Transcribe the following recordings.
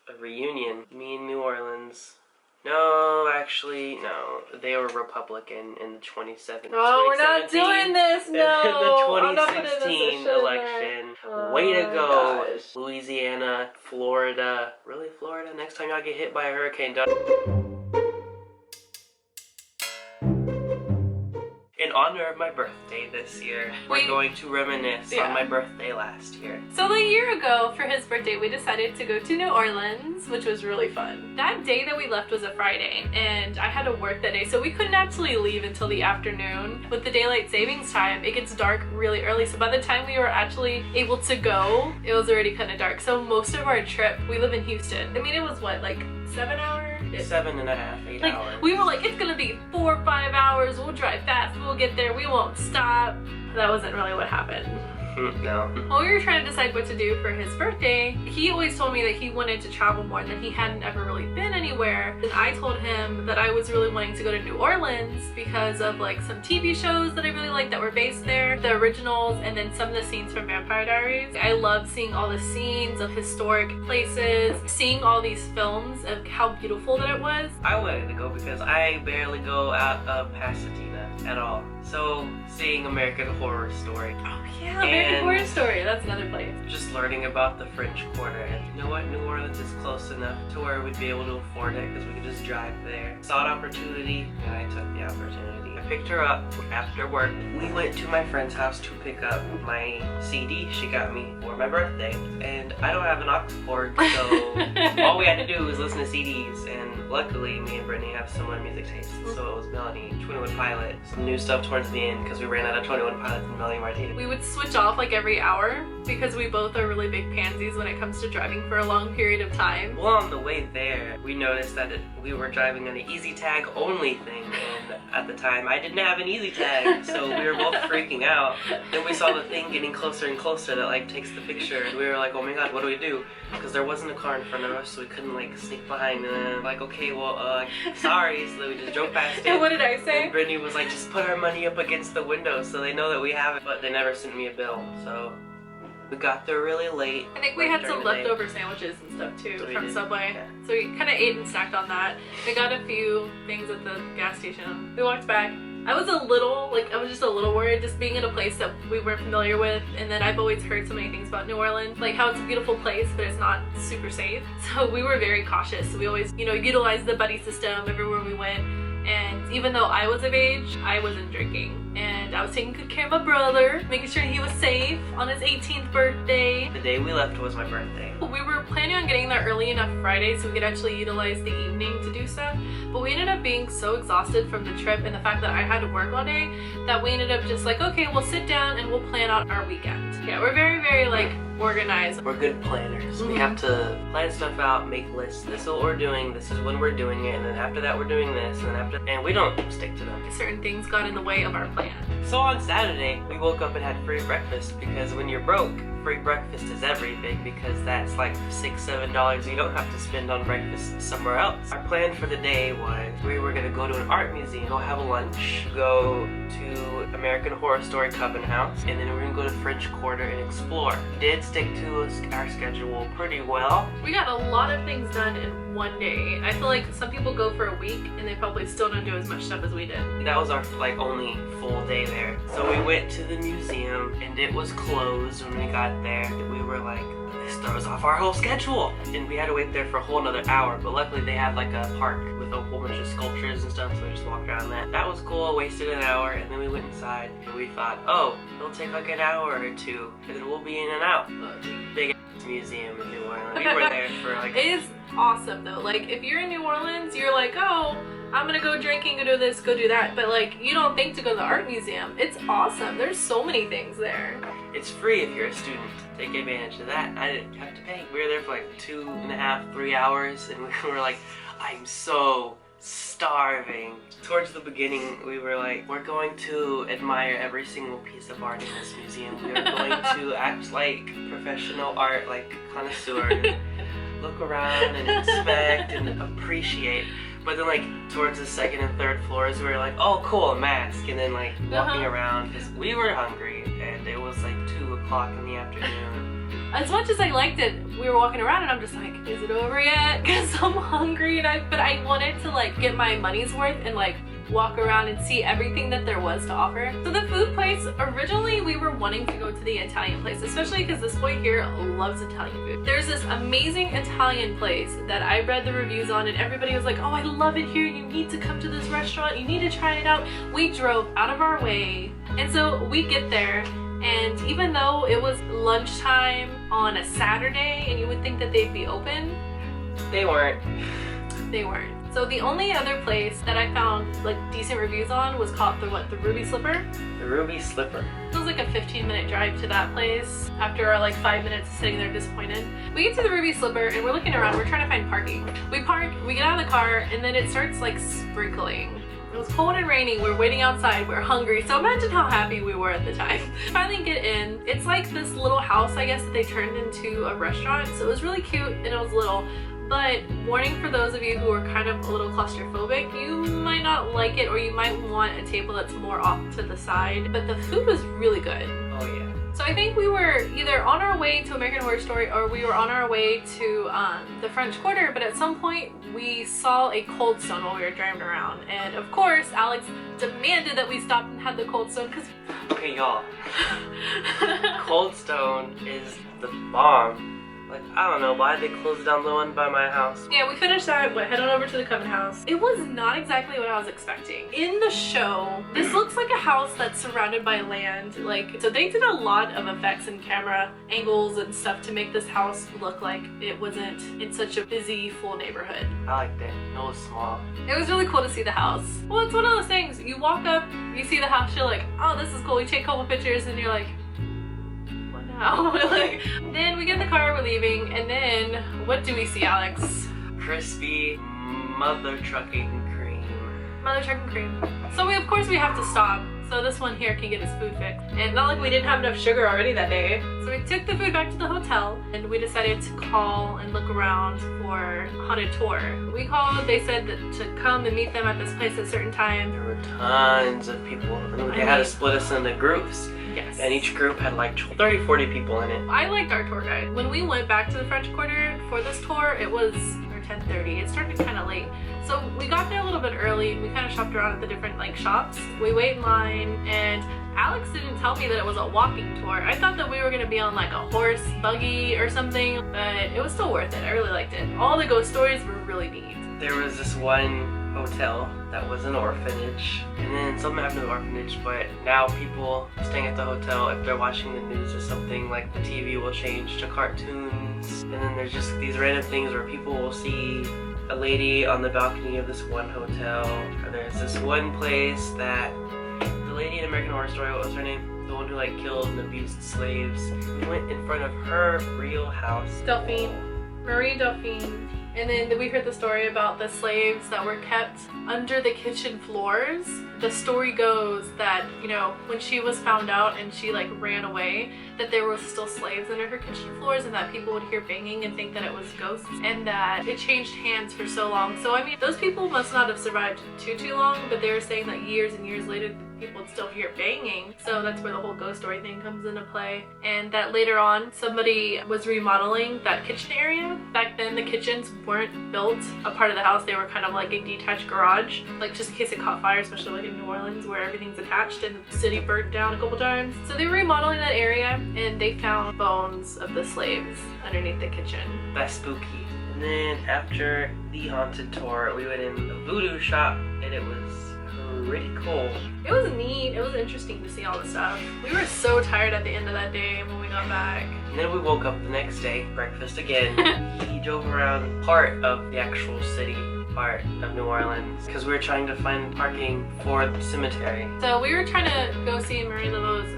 a reunion. Me in New Orleans. No, actually, no. They were Republican in the 2017. Oh, we're not doing this, no! In the 2016 election. Way to go, gosh. Louisiana, Florida. Really, Florida? Next time y'all get hit by a hurricane, done. In honor of my birthday this year, we're going to reminisce on my birthday last year. So a year ago, for his birthday, we decided to go to New Orleans, which was really fun. That day that we left was a Friday, and I had to work that day, so we couldn't actually leave until the afternoon. With the daylight savings time, it gets dark really early, so by the time we were actually able to go, it was already kind of dark. So most of our trip, we live in Houston. I mean, it was what, like 7 hours? 7.5, 8 hours. We were like, it's gonna be 4 or 5 hours, we'll drive fast, we'll get there, we won't stop. That wasn't really what happened. No. While we were trying to decide what to do for his birthday, he always told me that he wanted to travel more and that he hadn't ever really been anywhere. And I told him that I was really wanting to go to New Orleans because of like some TV shows that I really liked that were based there, the originals, and then some of the scenes from Vampire Diaries. I love seeing all the scenes of historic places, seeing all these films of how beautiful that it was. I wanted to go because I barely go out of Pasadena at all. So seeing American Horror Story. Oh yeah, American Horror Story, that's another place. Just learning about the French Quarter, and you know what, New Orleans is close enough to where we'd be able to afford it because we could just drive there. Saw an opportunity, and I took the opportunity. I picked her up after work. We went to my friend's house to pick up my CD she got me for my birthday, and I don't have an aux cord, so all we had to do was listen to CDs, and luckily me and Brittney have similar music tastes, so it was Melanie, 21 Pilot, some new stuff towards the end because we ran out of 21 Pilots and Melanie Martinez. We would switch off like every hour because we both are really big pansies when it comes to driving for a long period of time. Well, on the way there, we noticed that we were driving on an easy tag only thing, and at the time I didn't have an easy tag, so we were both freaking out. Then we saw the thing getting closer and closer that like takes the picture, and we were like, oh my god, what do we do? Because there wasn't a car in front of us, so we couldn't like sneak behind, and like, okay, well, sorry, so we just drove past it. And what did I say? And Brittney was like, just put our money up against the window so they know that we have it, but they never sent me a bill, so we got there really late. I think we had some leftover sandwiches and stuff too from Subway. Yeah. So we kind of ate and snacked on that. We got a few things at the gas station. We walked back. I was just a little worried just being in a place that we weren't familiar with, and then I've always heard so many things about New Orleans, like how it's a beautiful place, but it's not super safe. So we were very cautious. We always, utilized the buddy system everywhere we went. And even though I was of age, I wasn't drinking. And I was taking good care of my brother, making sure he was safe on his 18th birthday. The day we left was my birthday. We were planning on getting there early enough Friday so we could actually utilize the evening to do stuff. But we ended up being so exhausted from the trip and the fact that I had to work all day that we ended up just like, okay, we'll sit down and we'll plan out our weekend. Yeah, we're very, very like organized. We're good planners. We have to plan stuff out, make lists. This is what we're doing, this is when we're doing it, and then after that we're doing this, and we don't stick to them. Certain things got in the way of our plan. So on Saturday, we woke up and had free breakfast because when you're broke, free breakfast is everything because that's like $6-7 you don't have to spend on breakfast somewhere else. Our plan for the day was we were gonna go to an art museum, go have a lunch, go to American Horror Story Coven House, and then we're gonna go to French Quarter and explore. We did stick to our schedule pretty well. We got a lot of things done in one day. I feel like some people go for a week and they probably still don't do as much stuff as we did. That was our like only full day there. So we went to the museum and it was closed when we got there. We were like, this throws off our whole schedule. And we had to wait there for a whole another hour, but luckily they had like a park with a whole bunch of sculptures and stuff, so we just walked around that. That was cool, wasted an hour, and then we went inside and we thought, oh, it'll take like an hour or two, and then we'll be in and out. Big ass museum in New Orleans. We were there for like... It is awesome though. Like if you're in New Orleans, you're like, oh, I'm gonna go drinking, go do this, go do that. But like, you don't think to go to the art museum. It's awesome. There's so many things there. It's free if you're a student. Take advantage of that. I didn't have to pay. We were there for like 2.5, 3 hours, and we were like, I'm so starving. Towards the beginning, we were like, we're going to admire every single piece of art in this museum. We are going to act like professional art, like connoisseurs. Look around and inspect and appreciate. But then like towards the second and third floors, we were like, oh cool, a mask. And then like walking around, because we were hungry and it was like 2 o'clock in the afternoon. as much as I liked it, we were walking around and I'm just like, is it over yet? Because I'm hungry, but I wanted to like get my money's worth and like walk around and see everything that there was to offer. So the food place, originally we were wanting to go to the Italian place, especially because this boy here loves Italian food. There's this amazing Italian place that I read the reviews on and everybody was like, oh, I love it here, you need to come to this restaurant, you need to try it out. We drove out of our way, and so we get there, and even though it was lunchtime on a Saturday and you would think that they'd be open, they weren't. They weren't. So the only other place that I found like decent reviews on was called the Ruby Slipper. The Ruby Slipper. It was like a 15-minute drive to that place after our like 5 minutes of sitting there disappointed. We get to the Ruby Slipper and we're looking around, we're trying to find parking. We park, we get out of the car, and then it starts like sprinkling. It was cold and raining, we're waiting outside, we're hungry, so imagine how happy we were at the time. Finally get in. It's like this little house, I guess, that they turned into a restaurant, so it was really cute and it was little. But warning for those of you who are kind of a little claustrophobic, you might not like it, or you might want a table that's more off to the side. But the food was really good. Oh yeah. So I think we were either on our way to American Horror Story or we were on our way to the French Quarter, but at some point we saw a Cold Stone while we were driving around. And of course, Alex demanded that we stop and have the Cold Stone because... Okay, y'all. Cold Stone is the bomb. Like, I don't know why they closed down the one by my house. Yeah, we finished that, went head on over to the Coven House. It was not exactly what I was expecting. In the show, this looks like a house that's surrounded by land. Like, so they did a lot of effects and camera angles and stuff to make this house look like it wasn't in such a busy, full neighborhood. I liked it. It was small. It was really cool to see the house. Well, it's one of those things. You walk up, you see the house, you're like, oh, this is cool. You take a couple pictures and you're like, like, then we get in the car, we're leaving, and then what do we see, Alex? Crispy mother trucking cream. Mother trucking cream. So of course we have to stop so this one here can get his food fixed. And not like we didn't have enough sugar already that day. So we took the food back to the hotel and we decided to call and look around for a haunted tour. We called, they said that to come and meet them at this place at a certain time. There were tons of people. They had to split us into groups. Yes. And each group had like 30, 40 people in it. I liked our tour guide. When we went back to the French Quarter for this tour, it was 10:30. It started kind of late. So we got there a little bit early. We kind of shopped around at the different like shops. We wait in line, and Alex didn't tell me that it was a walking tour. I thought that we were gonna be on like a horse buggy or something, but it was still worth it. I really liked it. All the ghost stories were really neat. There was this one hotel that was an orphanage, and then something happened to the orphanage, but now people staying at the hotel, if they're watching the news or something, like the TV will change to cartoons, and then there's just these random things where people will see a lady on the balcony of this one hotel, or there's this one place that the lady in American Horror Story, what was her name? The one who like killed and abused slaves. We went in front of her real house. Delphine. Marie Delphine. And then we heard the story about the slaves that were kept under the kitchen floors. The story goes that, you know, when she was found out and she like ran away, that there was still slaves under her kitchen floors and that people would hear banging and think that it was ghosts, and that it changed hands for so long. So I mean, those people must not have survived too long, but they were saying that years and years later people would still hear banging. So that's where the whole ghost story thing comes into play. And that later on somebody was remodeling that kitchen area. Back then the kitchens weren't built a part of the house, they were kind of like a detached garage, like just in case it caught fire, especially like in New Orleans where everything's attached and the city burnt down a couple times. So they were remodeling that area and they found bones of the slaves underneath the kitchen. That's spooky. And then after the haunted tour, we went in the voodoo shop, and it was pretty cool. It was neat. It was interesting to see all the stuff. We were so tired at the end of that day when we got back. And then we woke up the next day, breakfast again. He drove around part of the actual city part of New Orleans because we were trying to find parking for the cemetery. So we were trying to go see Marie Laveau's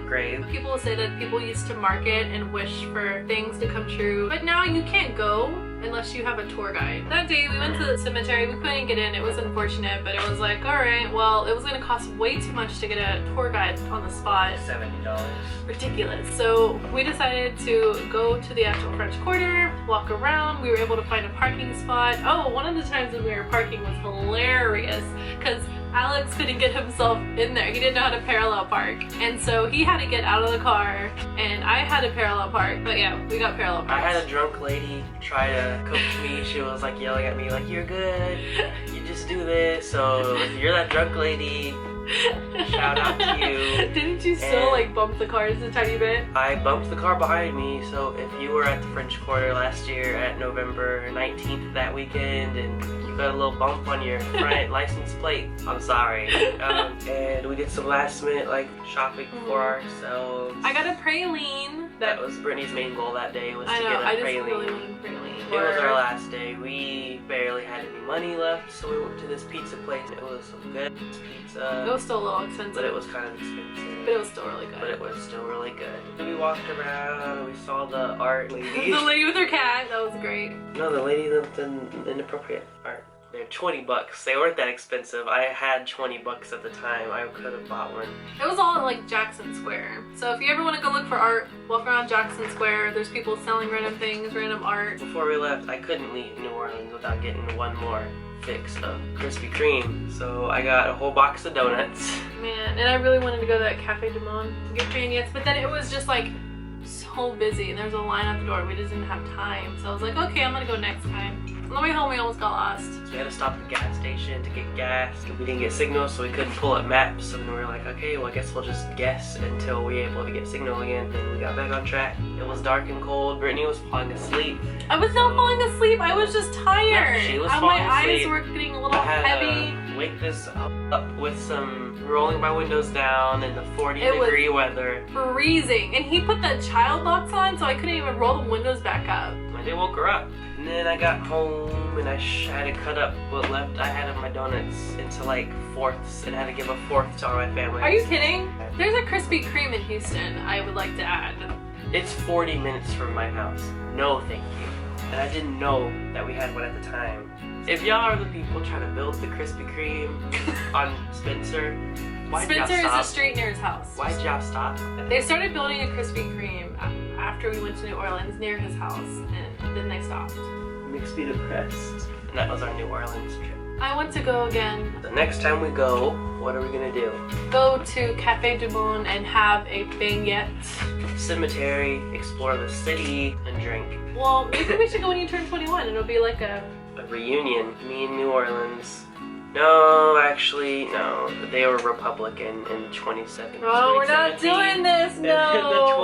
grave. People say that people used to mark it and wish for things to come true, but now you can't go unless you have a tour guide. That day we went to the cemetery, we couldn't get in, it was unfortunate, but it was like, alright, well, it was gonna cost way too much to get a tour guide on the spot. $70. Ridiculous. So we decided to go to the actual French Quarter, walk around, we were able to find a parking spot. Oh, one of the times when we were parking was hilarious, because Alex couldn't get himself in there. He didn't know how to parallel park. And so he had to get out of the car and I had to parallel park. But yeah, we got parallel parked. I had a drunk lady try to coach me. She was like yelling at me like, you're good, you just do this. So if you're that drunk lady, shout out to you. Didn't you still like bump the cars a tiny bit? I bumped the car behind me, so if you were at the French Quarter last year at November 19th that weekend and you got a little bump on your front license plate, I'm sorry. And we did some last minute like shopping for ourselves. I got a praline. That was Brittney's main goal that day, was to get a I praline. just really wanted praline. It was our last day. We barely had any money left, so we went to this pizza place. It was some good pizza. It was still a little expensive. But it was kind of expensive. But it was still really good. But it was still really good. We walked around and we saw the art lady. The lady with her cat, that was great. No, the lady with the inappropriate art. They're 20 bucks. They weren't that expensive. I had 20 bucks at the time. I could have bought one. It was all at like Jackson Square. So if you ever want to go look for art, walk around Jackson Square. There's people selling random things, random art. Before we left, I couldn't leave New Orleans without getting one more fix of Krispy Kreme. So I got a whole box of donuts. Man, and I really wanted to go to that Cafe du Monde to get beignets, but then it was just like so busy and there was a line at the door. We just didn't have time. So I was like, okay, I'm gonna go next time. On the way home, we almost got lost. So we had to stop at the gas station to get gas. We didn't get signal, so we couldn't pull up maps. So then we were like, okay, well, I guess we'll just guess until we're able to get signal again. Then we got back on track. It was dark and cold. Brittney was falling asleep. I was not falling asleep. I was just tired. No, she was My falling eyes asleep. were getting a little I had heavy. to wake this up with some rolling my windows down in the 40-degree weather. Freezing. And he put the child locks on, so I couldn't even roll the windows back up. I did woke her up. And then I got home and I had to cut up what left I had of my donuts into like fourths and had to give a fourth to all my family. Are you kidding? There's a Krispy Kreme in Houston I would like to add. It's 40 minutes from my house. No thank you. And I didn't know that we had one at the time. If y'all are the people trying to build the Krispy Kreme on Spencer, why'd y'all Spencer stop? is a street near his house. Why'd y'all stop? They started building a Krispy Kreme after we went to New Orleans near his house, and then they stopped. Makes me depressed. And that was our New Orleans trip. I want to go again. The next time we go, what are we gonna do? Go to Cafe du Monde and have a beignet. Cemetery, explore the city, and drink. Well, maybe we should go when you turn 21. It'll be like a reunion. Me in New Orleans. No, actually, no. They were Republican in 2017. Oh, we're not doing this. No.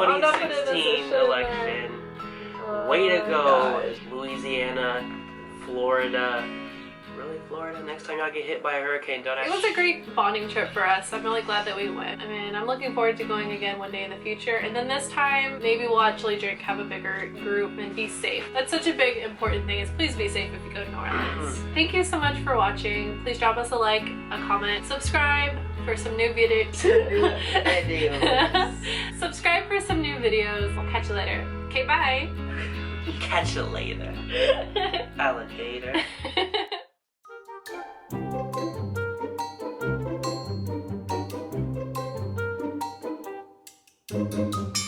In the 2016 election. Way to go, Louisiana, Florida. Really, Florida? Next time y'all get hit by a hurricane, don't It was a great bonding trip for us. I'm really glad that we went. I mean, I'm looking forward to going again one day in the future. And then this time, maybe we'll actually drink, have a bigger group, and be safe. That's such a big, important thing, is please be safe if you go to New Orleans. Thank you so much for watching. Please drop us a like, a comment, subscribe for some new videos. Subscribe for some new videos. I'll catch you later. Okay, bye. Catch you later. Alligator. Thank you.